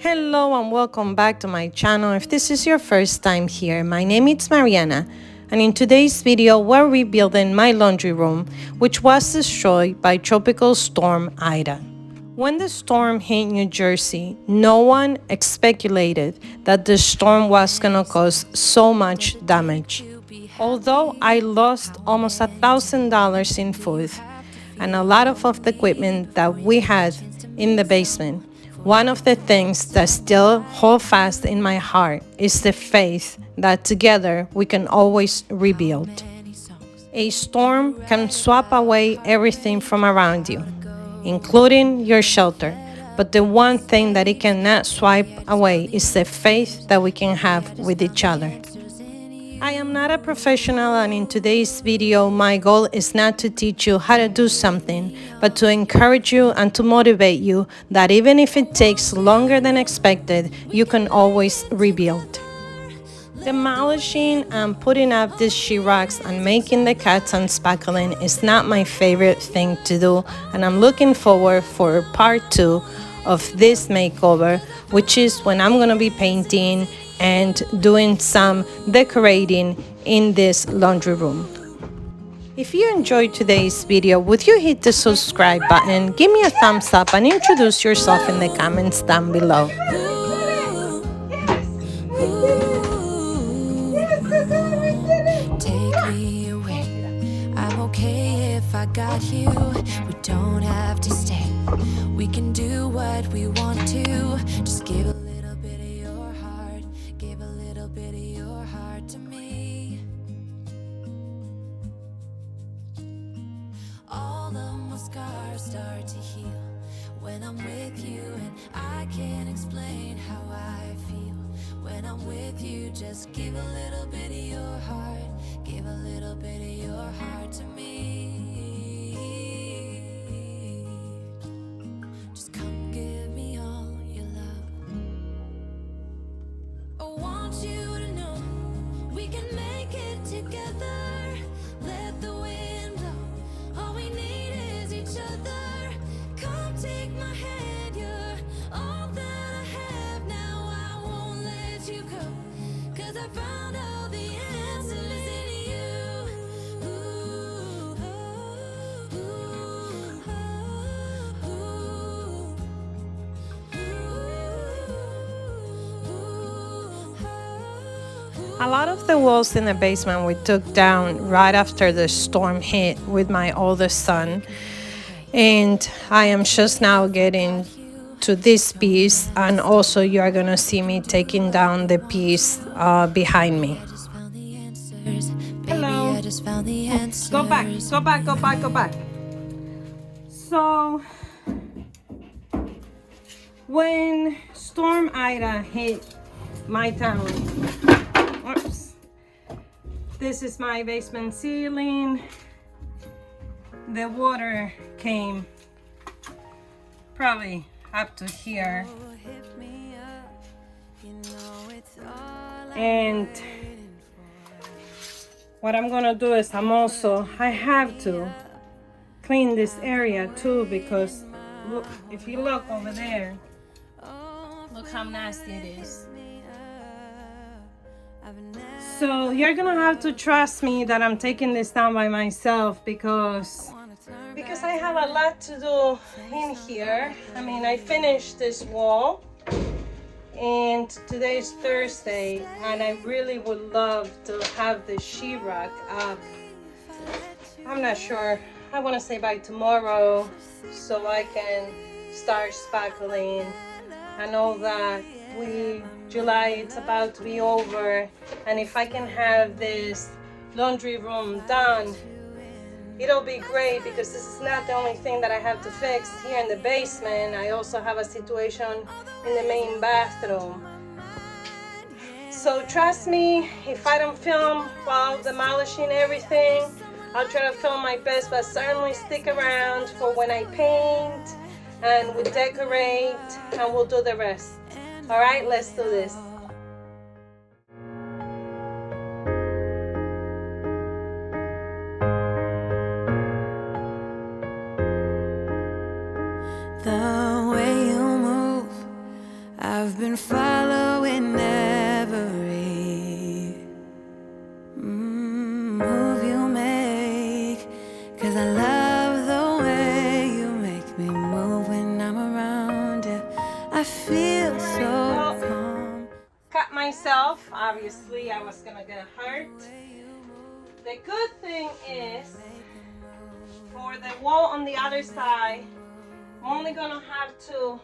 Hello and welcome back to my channel. If this is your first time here, my name is Mariana, and in today's video we're rebuilding my laundry room, which was destroyed by Tropical Storm Ida. When the storm hit New Jersey, no one speculated that the storm was gonna cause so much damage. Although I lost almost $1,000 in food and a lot of the equipment that we had in the basement, one of the things that still hold fast in my heart is the faith that together we can always rebuild. A storm can swap away everything from around you, including your shelter, but the one thing that it cannot swipe away is the faith that we can have with each other. I am not a professional, and in today's video my goal is not to teach you how to do something, but to encourage you and to motivate you that even if it takes longer than expected, you can always rebuild. Demolishing and putting up these sheetrocks and making the cuts and spackling is not my favorite thing to do, and I'm looking forward for part 2 of this makeover, which is when I'm gonna be painting and doing some decorating in this laundry room. If you enjoyed today's video, would you hit the subscribe button, give me a thumbs up, and introduce yourself in the comments down below. Take me away. I'm okay if I got you. We don't have to stay. We can do what we want to. Just give a little bit of your heart. Give a little bit of your heart to me. All of my scars start to heal when I'm with you, and I can't explain how I feel when I'm with you. Just give a little bit of your heart. Give a little bit of your heart to me. Just come give me all your love. I want you to know we can make it together. Let the wind blow. All we need is each other. Come take my hand. You're all that I have now. I won't let you go, 'cause I found all the answers in you. Ooh, ooh, ooh, A lot of the walls in the basement we took down right after the storm hit with my oldest son, and I am just now getting to this piece, and also you are gonna see me taking down the piece behind me. Hello. I just found the answers. Go back, go back, go back, go back. So when Storm Ida hit my town, oops, this is my basement ceiling. The water came probably up to here, and what I'm gonna do is I have to clean this area too, because look, if you look over there, look how nasty it is. So you're gonna have to trust me that I'm taking this down by myself, because I have a lot to do in here. I mean, I finished this wall, and today's Thursday, and I really would love to have the sheetrock up. I'm not sure. I want to say by tomorrow, so I can start spackling. I know that July, it's about to be over, and if I can have this laundry room done, it'll be great, because this is not the only thing that I have to fix here in the basement. I also have a situation in the main bathroom. So trust me, if I don't film while demolishing everything, I'll try to film my best, but certainly stick around for when I paint and we decorate, and we'll do the rest. All right, let's do this. been following every move you make, 'cause I love the way you make me move when I'm around you. I feel so calm. Cut myself. Obviously, I was gonna get hurt. The good thing is, for the wall on the other side, I'm only gonna have to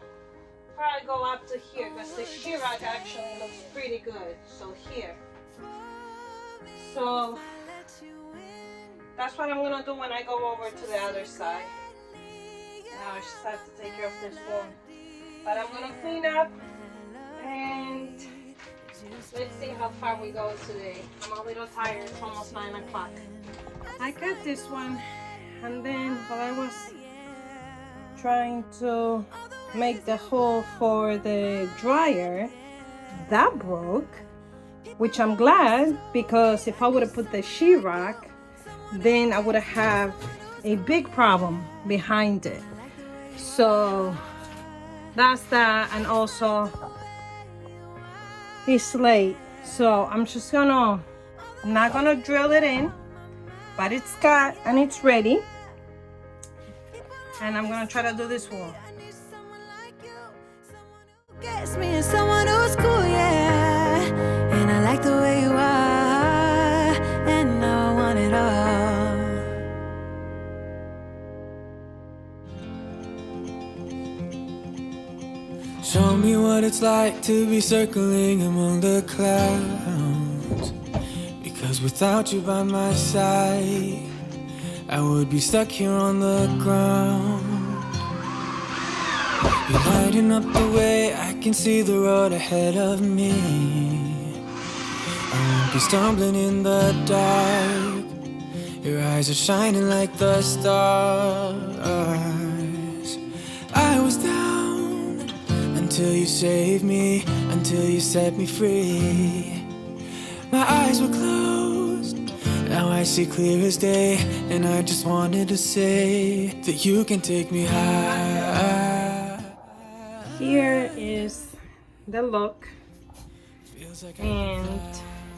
probably go up to here because the sheetrock actually looks pretty good. So here. So that's what I'm gonna do when I go over to the other side. Now I just have to take care of this one. But I'm gonna clean up and let's see how far we go today. I'm a little tired, it's almost 9 o'clock. I cut this one, and then while I was trying to make the hole for the dryer, that broke, which I'm glad, because if I would have put the sheetrock, then I would have a big problem behind it. So that's that, and also it's late, so I'm not gonna drill it in, but it's cut and it's ready, and I'm gonna try to do this wall. Gets me and someone who's cool, yeah. And I like the way you are, and now I want it all. Show me what it's like to be circling among the clouds, because without you by my side, I would be stuck here on the ground. You're lighting up the way, I can see the road ahead of me. I won't be stumbling in the dark. Your eyes are shining like the stars. I was down until you saved me, until you set me free. My eyes were closed, now I see clear as day, and I just wanted to say that you can take me high. Here is the look, and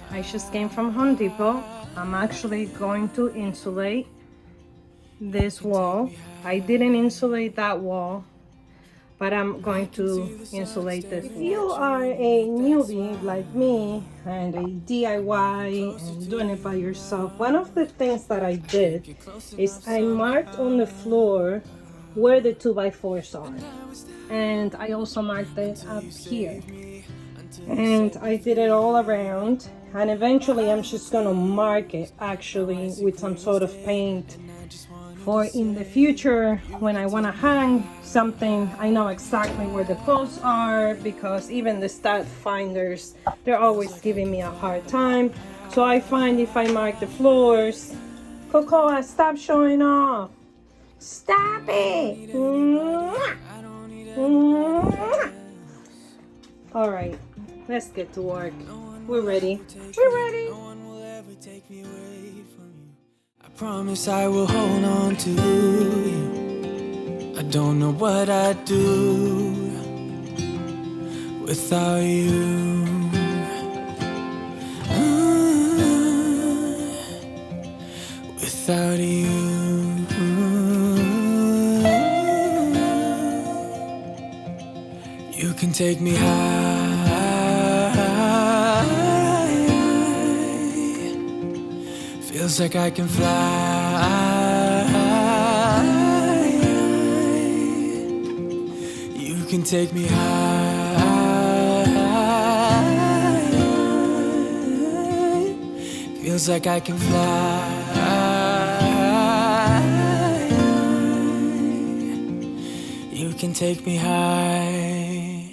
I just came from Home Depot. I'm actually going to insulate this wall. I didn't insulate that wall, but I'm going to insulate this. If you are a newbie like me and a DIY and doing it by yourself, one of the things that I did is I marked on the floor where the 2x4s are, and I also marked it up here, and I did it all around, and eventually I'm just gonna mark it actually with some sort of paint for in the future when I want to hang something. I know exactly where the posts are, because even the stud finders, they're always giving me a hard time. So I find if I mark the floors, Cocoa, stop showing off. Stop it. All right, let's get to work. We're ready. We're ready. I promise I will hold on to you. I don't know what I'd do without you. Without you. You can take me high. Feels like I can fly. You can take me high. Feels like I can fly. You can take me high.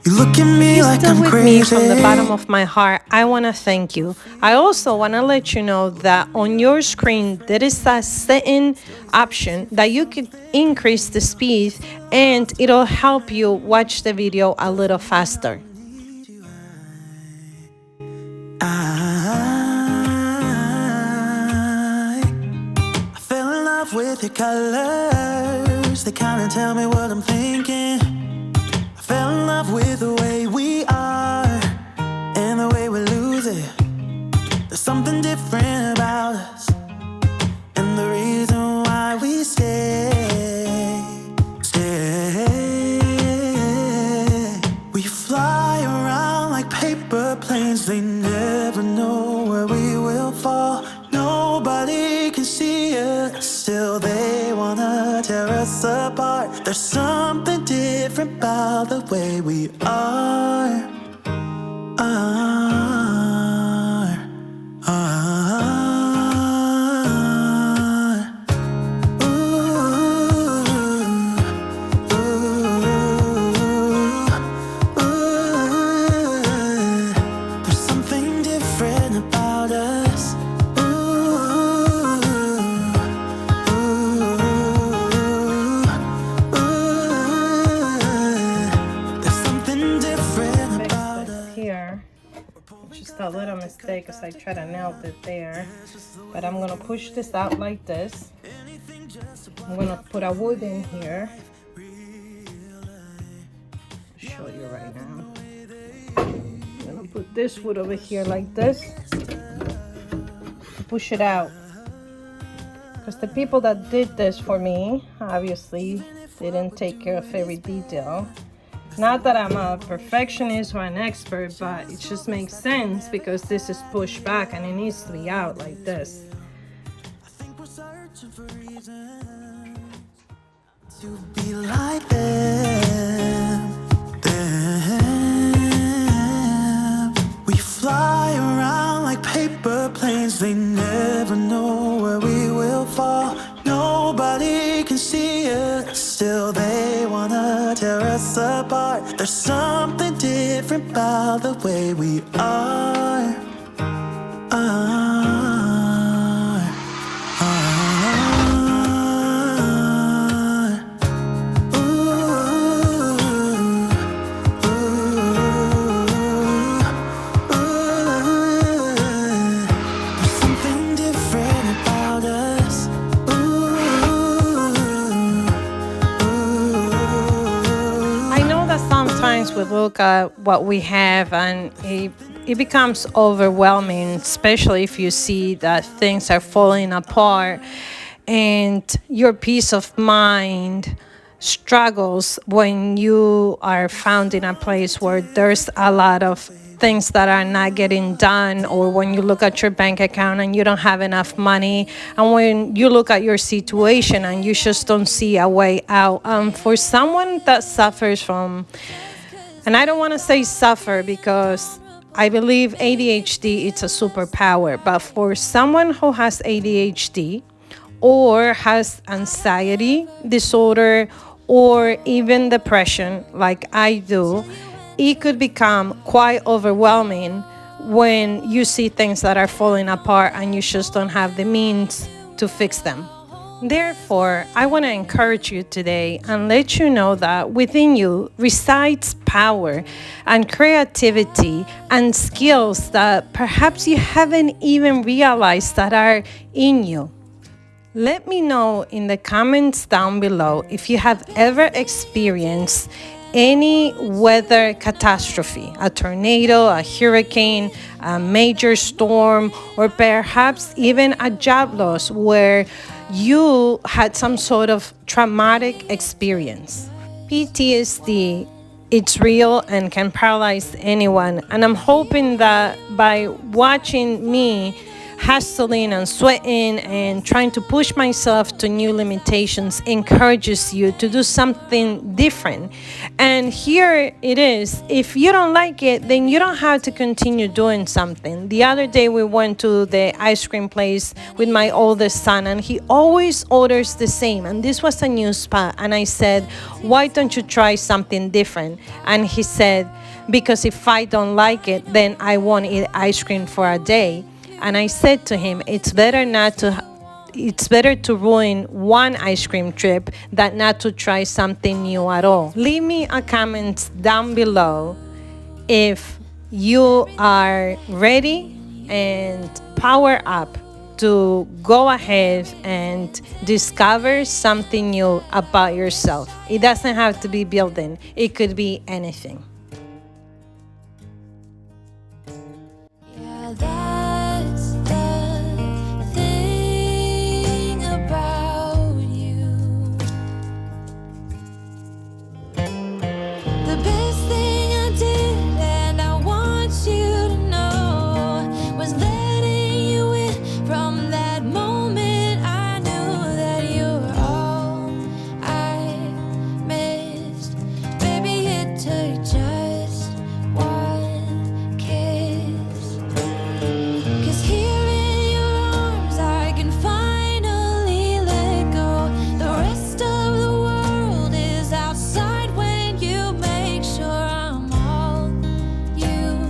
Look at me like Still I'm with crazy. me from the bottom of my heart, I want to thank you. I also want to let you know that on your screen there is a setting option that you could increase the speed, and it'll help you watch the video a little faster. I fell in love with your colors. They kinda tell me what I'm thinking. I fell in love with the way we are and the way we lose it. There's something different about us, and the reason why we stay. We fly around like paper planes. They never know where we will fall. Nobody can see us, still they wanna tear us apart. There's something different about the way we are. There's something different about us. There's something different about us. Here, just a little mistake because I tried to nail it there, but I'm gonna push this out like this. I'm gonna put a wood in here. I'll show you right now. I'm gonna put this wood over here like this. Push it out. Because the people that did this for me, obviously, didn't take care of every detail. Not that I'm a perfectionist or an expert, but it just makes sense because this is pushed back and it needs to be out like this. I think we're searching for reasons to be like them. We fly around like paper planes. They never know where we will fall. Nobody can see us, still they wanna tear us apart. There's something different about the way we are. There's something different about us. I know that sometimes we look at what we have and it becomes overwhelming, especially if you see that things are falling apart and your peace of mind struggles when you are found in a place where there's a lot of things that are not getting done, or when you look at your bank account and you don't have enough money, and when you look at your situation and you just don't see a way out. For someone that suffers from, and I don't want to say suffer because I believe ADHD it's a superpower, but for someone who has ADHD or has anxiety disorder or even depression like I do, it could become quite overwhelming when you see things that are falling apart and you just don't have the means to fix them. Therefore, I want to encourage you today and let you know that within you resides power and creativity and skills that perhaps you haven't even realized that are in you. Let me know in the comments down below if you have ever experienced any weather catastrophe, a tornado, a hurricane, a major storm, or perhaps even a job loss where you had some sort of traumatic experience. PTSD, it's real and can paralyze anyone. And I'm hoping that by watching me hustling and sweating and trying to push myself to new limitations encourages you to do something different. And here it is. If you don't like it, then you don't have to continue doing something. The other day we went to the ice cream place with my oldest son, and he always orders the same, and this was a new spot, and I said, why don't you try something different? And he said, because if I don't like it, then I won't eat ice cream for a day. And I said to him, it's better to ruin one ice cream trip than not to try something new at all. Leave me a comment down below if you are ready and power up to go ahead and discover something new about yourself. It doesn't have to be building, it could be anything. Yeah, that's the thing about you. The best thing I did, and I want you to know, was letting you in. From that moment I knew that you were all I missed. Baby, it took just one kiss. 'Cause here in your arms I can finally let go. The rest of the world is outside when you make sure I'm all you've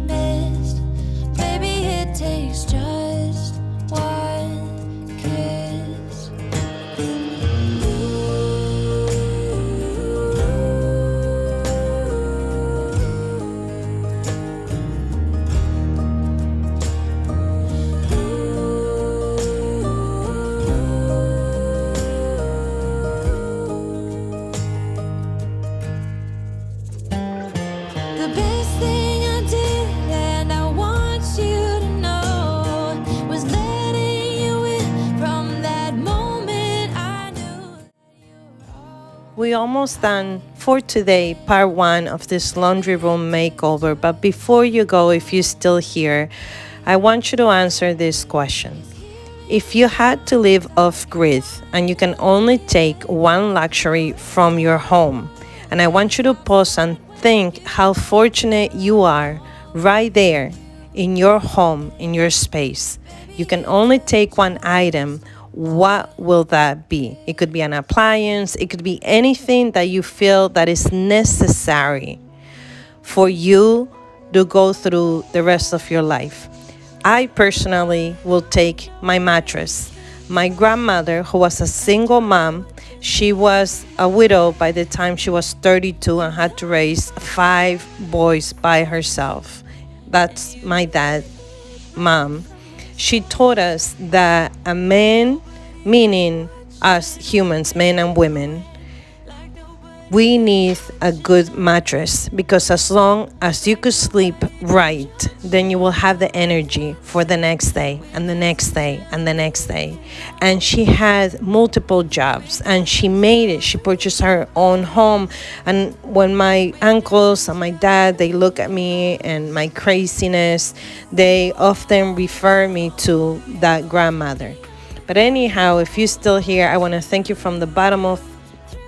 missed. Baby, it takes just one kiss. The best thing I did, and I want you to know, was letting you in. From that moment I knew that you were all. We almost done for today, part 1 of this laundry room makeover. But before you go, if you're still here, I want you to answer this question. If you had to live off grid and you can only take one luxury from your home, and I want you to pause and think how fortunate you are right there in your home, in your space. You can only take one item. What will that be? It could be an appliance, it could be anything that you feel that is necessary for you to go through the rest of your life. I personally will take my mattress. My grandmother, who was a single mom, she was a widow by the time she was 32 and had to raise 5 boys by herself. That's my dad's mom. She taught us that a man, meaning us humans, men and women, we need a good mattress, because as long as you could sleep right, then you will have the energy for the next day and the next day and the next day. And she had multiple jobs and she made it. She purchased her own home. And when my uncles and my dad, they look at me and my craziness, they often refer me to that grandmother. But anyhow, if you're still here, I want to thank you from the bottom of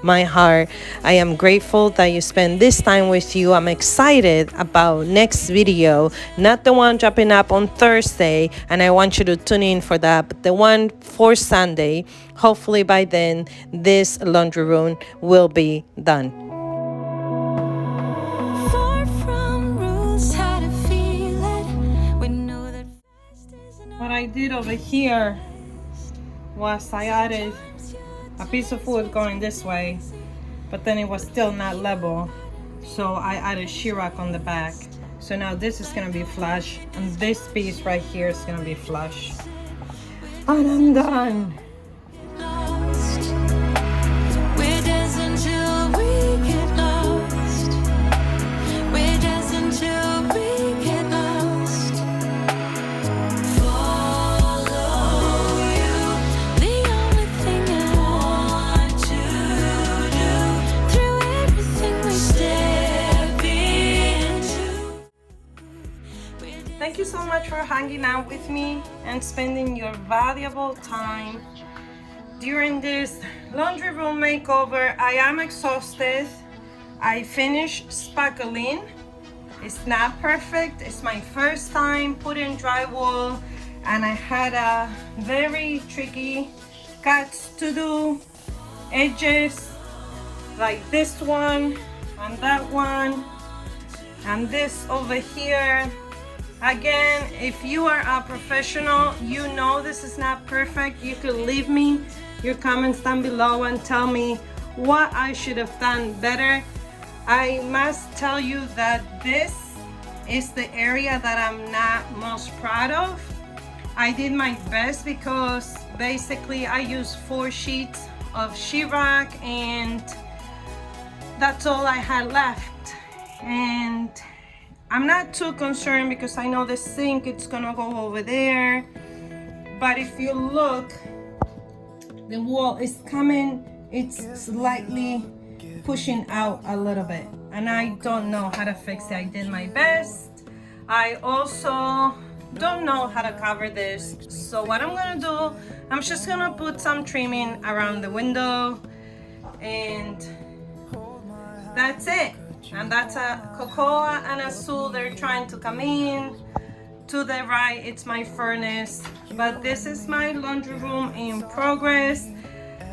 my heart. I am grateful that you spend this time with you. I'm excited about next video, not the one dropping up on Thursday, and I want you to tune in for that, but the one for Sunday. Hopefully by then this laundry room will be done. Far from rules, how to feel it. We know that fast isn't What I did over here was I added a piece of wood going this way, but then it was still not level, so I added sheetrock on the back. So now this is gonna be flush, and this piece right here is gonna be flush. And I'm done. lost. We're dancing till we get lost. We're dancing till we get lost. Follow you, the only thing I want to do. Through everything we step into. Thank you so much for hanging out with me and spending your valuable time during this laundry room makeover. I am exhausted. I finished spackling. It's not perfect. It's my first time putting drywall, and I had a very tricky cuts to do, edges like this one and that one and this over here. Again, if you are a professional, you know this is not perfect. You could leave me your comments down below and tell me what I should have done better. I must tell you that this is the area that I'm not most proud of. I did my best because basically I used 4 sheets of sheetrock and that's all I had left. And I'm not too concerned because I know the sink, it's gonna go over there. But if you look, the wall is coming, it's slightly pushing out a little bit. And I don't know how to fix it. I did my best. I also don't know how to cover this. So what I'm gonna do, I'm just gonna put some trimming around the window and that's it. And that's a cocoa and azul, they're trying to come in. To the right, it's my furnace. But this is my laundry room in progress.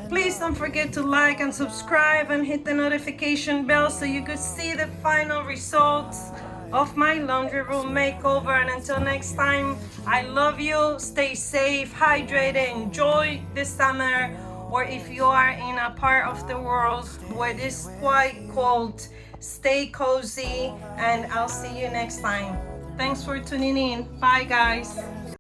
Please don't forget to like and subscribe and hit the notification bell so you could see the final results of my laundry room makeover. And until next time, I love you. Stay safe, hydrated, enjoy the summer. Or if you are in a part of the world where it is quite cold, stay cozy, and I'll see you next time. Thanks for tuning in. Bye, guys.